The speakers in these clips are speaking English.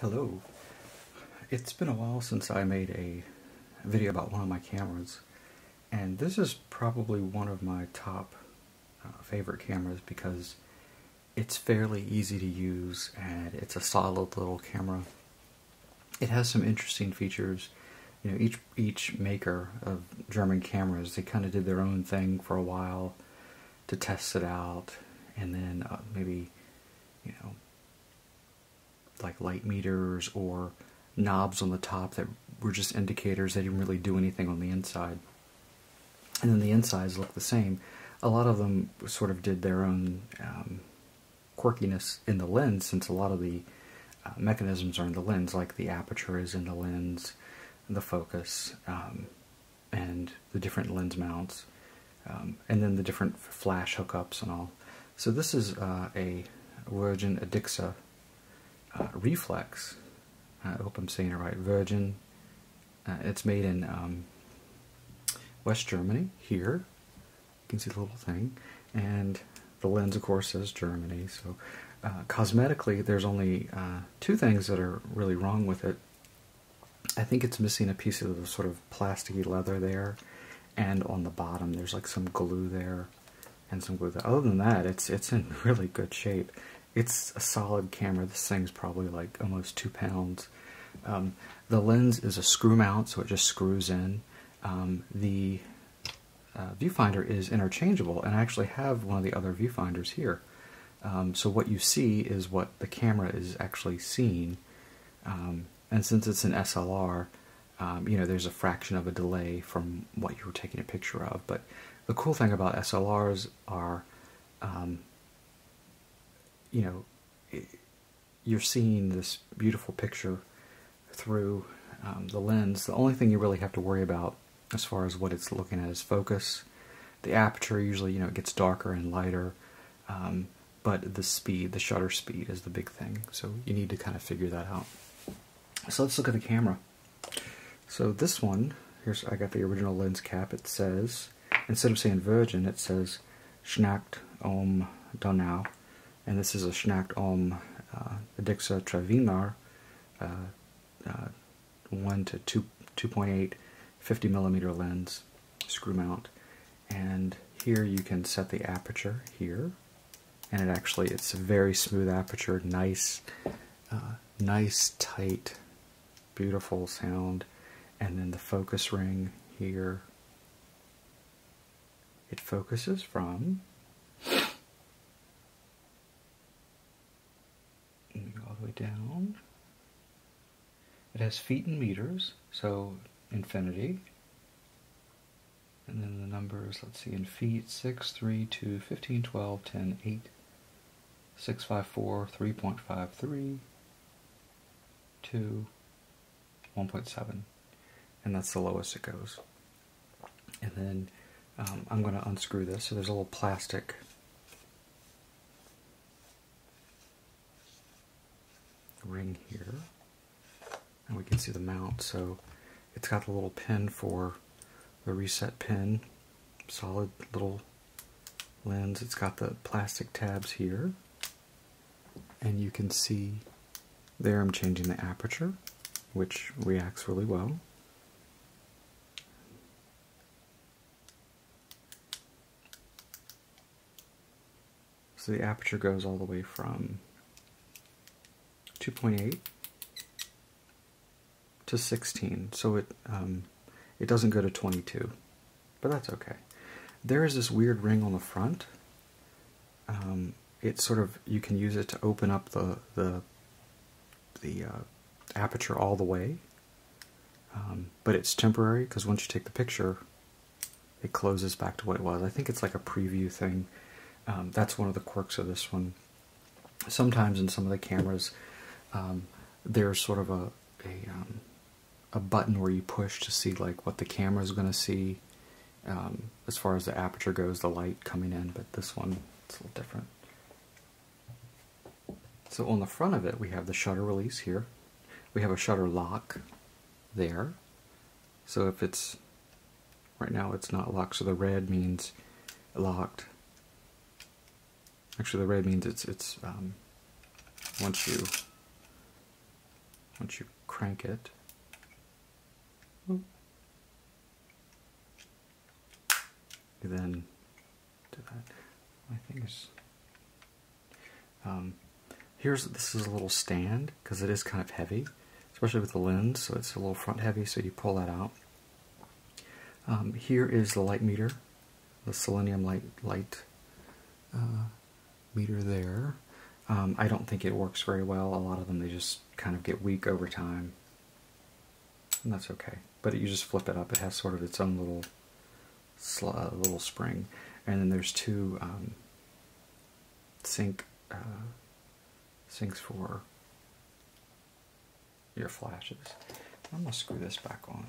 Hello. It's been a while since I made a video about one of my cameras, and this is probably one of my top favorite cameras because it's fairly easy to use and it's a solid little camera. It has some interesting features. You know, each maker of German cameras, they kind of did their own thing for a while to test it out, and then maybe, you know, like light meters or knobs on the top that were just indicators. They didn't really do anything on the inside. And then the insides look the same. A lot of them sort of did their own quirkiness in the lens, since a lot of the mechanisms are in the lens, like the aperture is in the lens, the focus, and the different lens mounts, and then the different flash hookups and all. So this is a Wirgin Edixa Reflex. I hope I'm saying it right. Wirgin. It's made in West Germany, here. You can see the little thing. And the lens, of course, says Germany. So cosmetically, there's only two things that are really wrong with it. I think it's missing a piece of the sort of plasticky leather there, and on the bottom there's like some glue there and some glue there. Other than that, it's in really good shape. It's a solid camera. This thing's probably like almost 2 pounds. The lens is a screw mount, so it just screws in. The viewfinder is interchangeable, and I actually have one of the other viewfinders here. So what you see is what the camera is actually seeing. And since it's an SLR, you know, there's a fraction of a delay from what you were taking a picture of. But the cool thing about SLRs are, you know, you're seeing this beautiful picture through the lens. The only thing you really have to worry about as far as what it's looking at is focus. The aperture, usually, you know, it gets darker and lighter, but the speed, the shutter speed is the big thing. So you need to kind of figure that out. So let's look at the camera. So this one, I got the original lens cap. It says, instead of saying Wirgin, it says Schnacht Donau. And this is a Schnacht Edixa Travinar 1 to 2.8 50mm lens screw mount. And here you can set the aperture here, and it's a very smooth aperture, nice tight, beautiful sound. And then the focus ring here, it focuses from all the way down. It has feet and meters, so infinity. And then the numbers, let's see, in feet, 6, 3, 2, 15, 12, 10, 8, 6, 5, 4, 3.53, 2, 1.7. And that's the lowest it goes. And then I'm going to unscrew this. So there's a little plastic ring here, and we can see the mount. So it's got the little pin for the reset pin, solid little lens. It's got the plastic tabs here, and you can see there I'm changing the aperture, which reacts really well. So the aperture goes all the way from 2.8 to 16, so it doesn't go to 22, but that's okay. There is this weird ring on the front. It's sort of, you can use it to open up the aperture all the way, but it's temporary because once you take the picture, it closes back to what it was. I think it's like a preview thing. That's one of the quirks of this one. Sometimes in some of the cameras, there's sort of a button where you push to see like what the camera is going to see as far as the aperture goes, the light coming in, but this one, it's a little different. So on the front of it, we have the shutter release here. We have a shutter lock there. So if it's, right now it's not locked, so the red means locked. Actually, the red means it's once you once you crank it, you then do that. My thing is, this is a little stand because it is kind of heavy, especially with the lens, so it's a little front heavy, so you pull that out. Here is the light meter, the selenium light meter there. I don't think it works very well. A lot of them, they just kind of get weak over time, and that's okay. But you just flip it up. It has sort of its own little spring, and then there's two sinks for your flashes. I'm gonna screw this back on.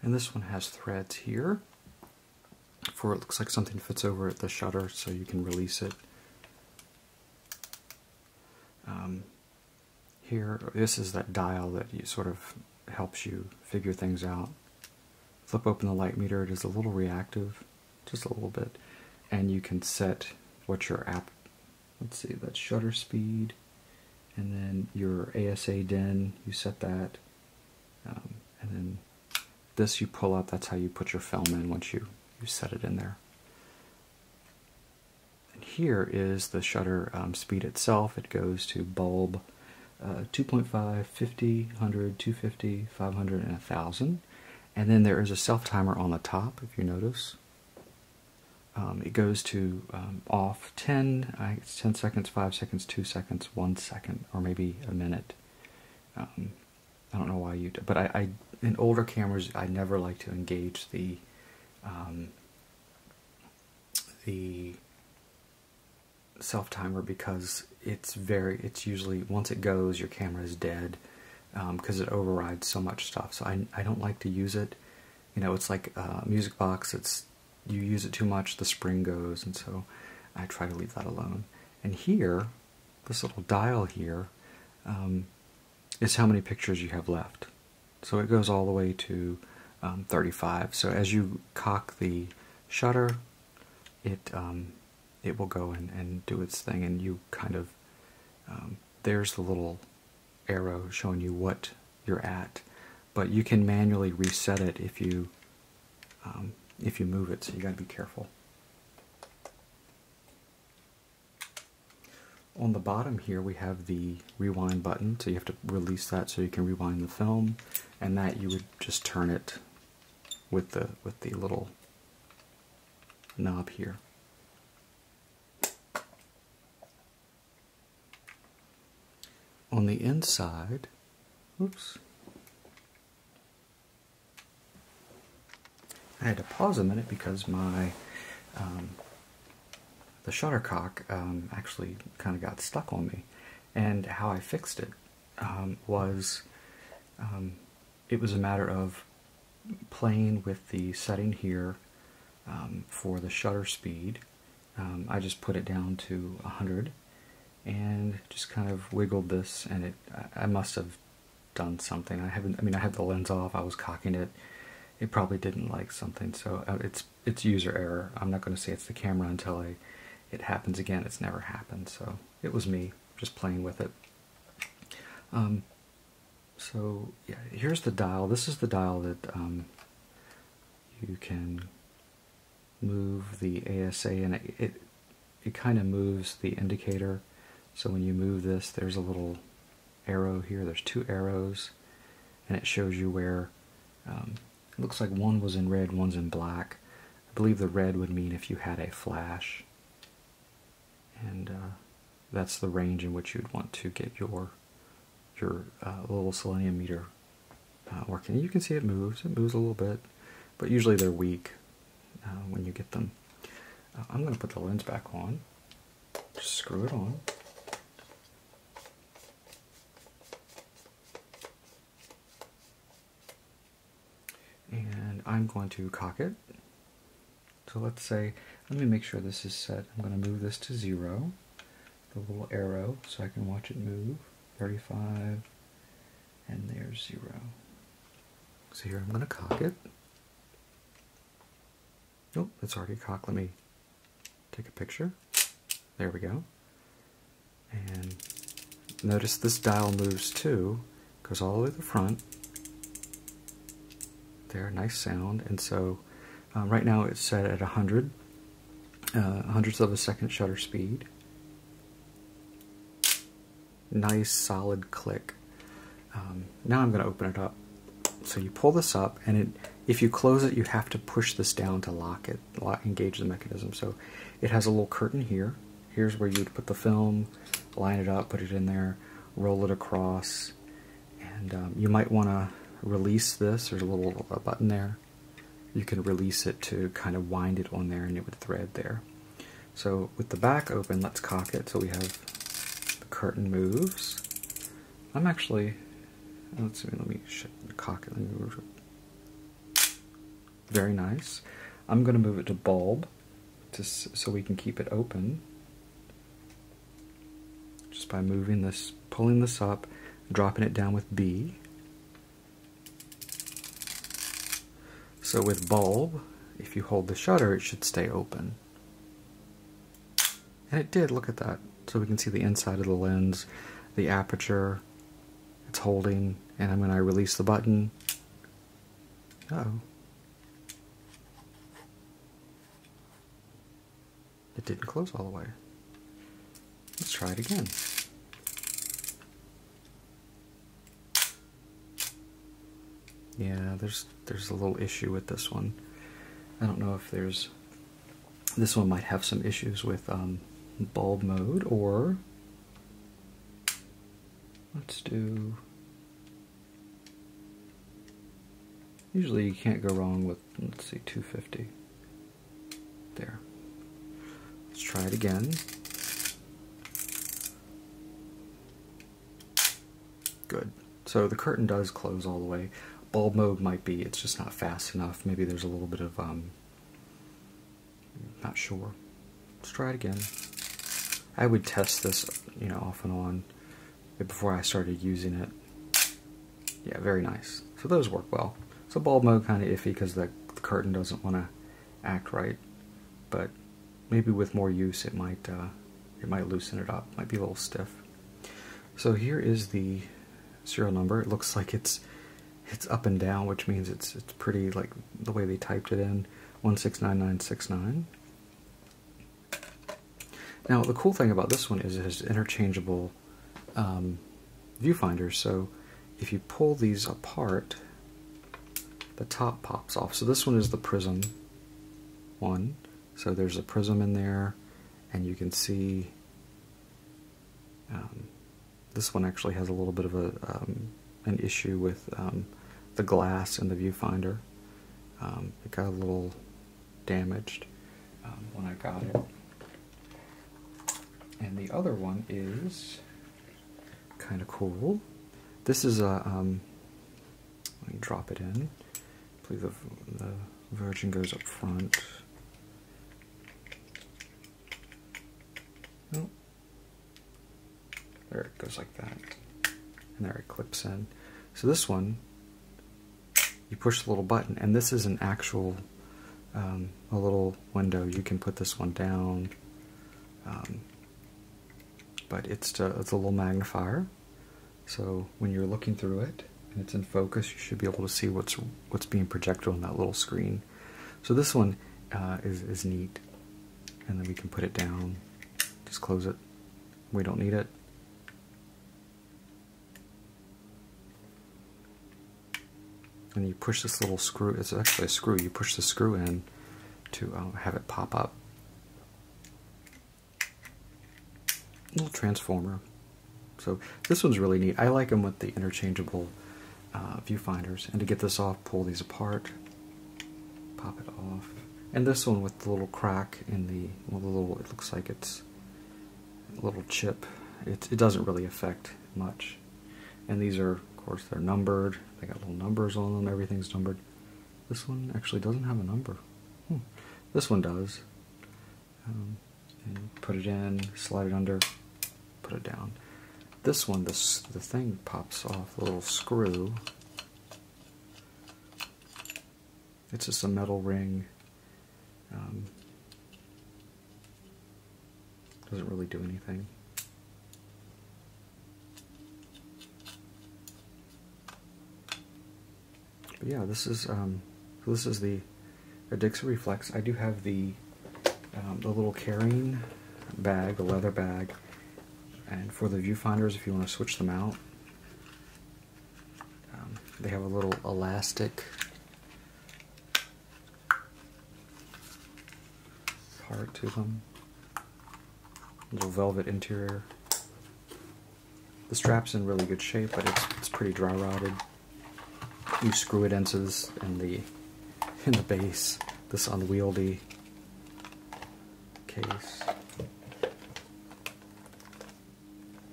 And this one has threads here for, it looks like something fits over the shutter so you can release it. Here, this is that dial that sort of helps you figure things out. Flip open the light meter, it is a little reactive, just a little bit, and you can set what your app, let's see, that's shutter speed, and then your ASA DIN, you set that, and then this you pull up, that's how you put your film in once you set it in there. And here is the shutter speed itself. It goes to bulb 2.5, 50, 100, 250, 500, and 1000. And then there is a self-timer on the top, if you notice. It goes to off 10, it's 10 seconds, 5 seconds, 2 seconds, 1 second, or maybe a minute. I don't know why you do, but in older cameras, I never like to engage the self-timer because it's usually, once it goes, your camera is dead because it overrides so much stuff. So I don't like to use it. You know, it's like a music box. You use it too much, the spring goes, and so I try to leave that alone. And here, this little dial here, is how many pictures you have left. So it goes all the way to 35. So as you cock the shutter, it will go and do its thing, and you kind of, there's the little arrow showing you what you're at, but you can manually reset it if you move it, so you got to be careful. On the bottom here we have the rewind button, so you have to release that so you can rewind the film, and that you would just turn it with the little knob here. On the inside, oops, I had to pause a minute because my the shuttercock actually kind of got stuck on me, and how I fixed it was it was a matter of playing with the setting here for the shutter speed. I just put it down to 100 and just kind of wiggled this, and I must have done something. I had the lens off, I was cocking it. It probably didn't like something, so it's user error. I'm not going to say it's the camera until it happens again. It's never happened, so it was me just playing with it. So yeah, here's the dial. This is the dial that you can move the ASA, and it kind of moves the indicator. So when you move this, there's a little arrow here. There's two arrows, and it shows you where. It looks like one was in red, one's in black. I believe the red would mean if you had a flash, and that's the range in which you'd want to get your little selenium meter working. You can see it moves. It moves a little bit, but usually they're weak when you get them. I'm going to put the lens back on. Just screw it on. I'm going to cock it. So let's say, let me make sure this is set. I'm going to move this to 0, the little arrow, so I can watch it move. 35, and there's 0. So here I'm going to cock it. Nope, it's already cocked. Let me take a picture. There we go. And notice this dial moves too, goes all the way to the front. There, nice sound. And so right now it's set at 100 hundredths of a second shutter speed. Nice solid click. Now I'm going to open it up. So you pull this up, and if you close it, you have to push this down to lock it, engage the mechanism. So it has a little curtain here. Here's where you'd put the film, line it up, put it in there, roll it across, and you might want to release this. There's a little button there. You can release it to kind of wind it on there, and it would thread there. So with the back open, let's cock it. So we have the curtain moves. I'm actually, let's see, let me cock it. Let me move it. Very nice. I'm going to move it to bulb so we can keep it open. Just by moving this, pulling this up, dropping it down with B. So with bulb, if you hold the shutter, it should stay open. And it did, look at that. So we can see the inside of the lens, the aperture, it's holding, and when I release the button, it didn't close all the way. Let's try it again. Yeah, there's a little issue with this one. I don't know if this one might have some issues with bulb mode, or let's do, usually you can't go wrong with, let's see, 250. There. Let's try it again. Good. So the curtain does close all the way. Bulb mode might be, it's just not fast enough. Maybe there's a little bit of, not sure. Let's try it again. I would test this, off and on before I started using it. Yeah, very nice. So those work well. So bulb mode kind of iffy because the curtain doesn't want to act right, but maybe with more use it might loosen it up. Might be a little stiff. So here is the serial number. It looks like it's up and down, which means it's pretty, like the way they typed it in, 169969. Now the cool thing about this one is it has interchangeable viewfinders. So if you pull these apart, the top pops off. So this one is the prism one. So there's a prism in there, and you can see this one actually has a little bit of an issue with the glass in the viewfinder. It got a little damaged when I got it. And the other one is kind of cool. This is a, let me drop it in. I believe the Wirgin goes up front. Oh. There it goes like that. And there it clips in. So this one, you push the little button, and this is an actual, a little window. You can put this one down, but it's a little magnifier. So when you're looking through it and it's in focus, you should be able to see what's being projected on that little screen. So this one is neat, and then we can put it down. Just close it. We don't need it. And you push this little screw, it's actually a screw, you push the screw in to have it pop up. Little transformer. So this one's really neat. I like them with the interchangeable viewfinders. And to get this off, pull these apart, pop it off. And this one with the little crack in the little, it looks like it's a little chip. It doesn't really affect much. And these are, of course, they're numbered. They got little numbers on them. Everything's numbered. This one actually doesn't have a number. This one does. And put it in, slide it under, put it down. This one, the thing pops off, the little screw. It's just a metal ring. Doesn't really do anything. But yeah, this is the Edixa Reflex. I do have the little carrying bag, the leather bag, and for the viewfinders, if you want to switch them out, they have a little elastic part to them, little velvet interior. The strap's in really good shape, but it's pretty dry rotted. You screw it into this in the base, this unwieldy case.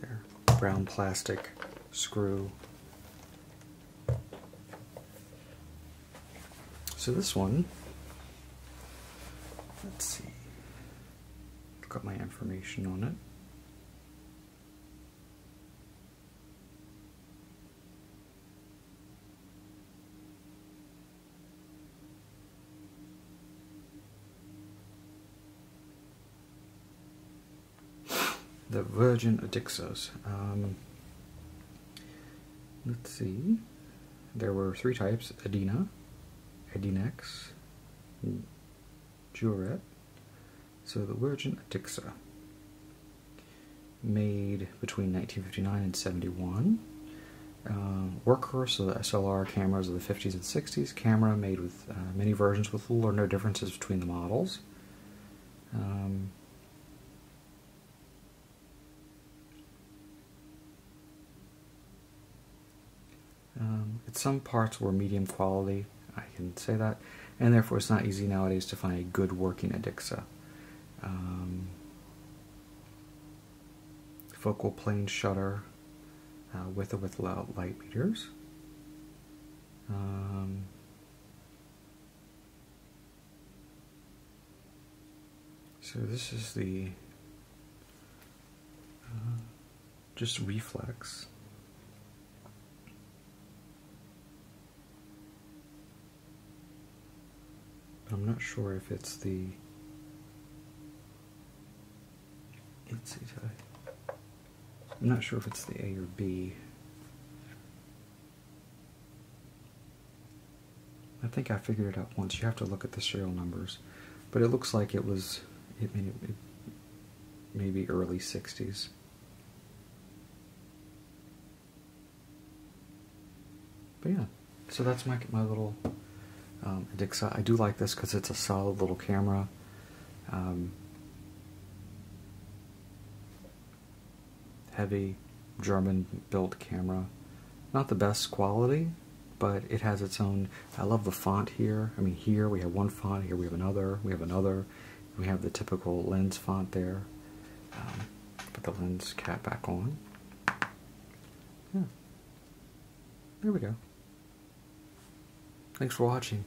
There, brown plastic screw. So this one, let's see, look up my information on it. The Wirgin Edixas. Let's see. There were 3 types: Edina, Edinex, Juret. So the Wirgin Edixa, made between 1959 and 71. Workhorse of the SLR cameras of the 50s and 60s. Camera made with many versions with little or no differences between the models. Some parts were medium quality, I can say that, and therefore it's not easy nowadays to find a good working Edixa. Focal plane shutter, with or without light meters. So this is the just reflex. I'm not sure if it's the. I'm not sure if it's the A or B. I think I figured it out once. You have to look at the serial numbers, but it looks like it was maybe early 60s. But yeah, so that's my little Edixa. I do like this because it's a solid little camera. Heavy German-built camera. Not the best quality, but it has its own. I love the font here. I mean, here we have one font, here we have another, we have the typical lens font there. Put the lens cap back on. Yeah. There we go. Thanks for watching.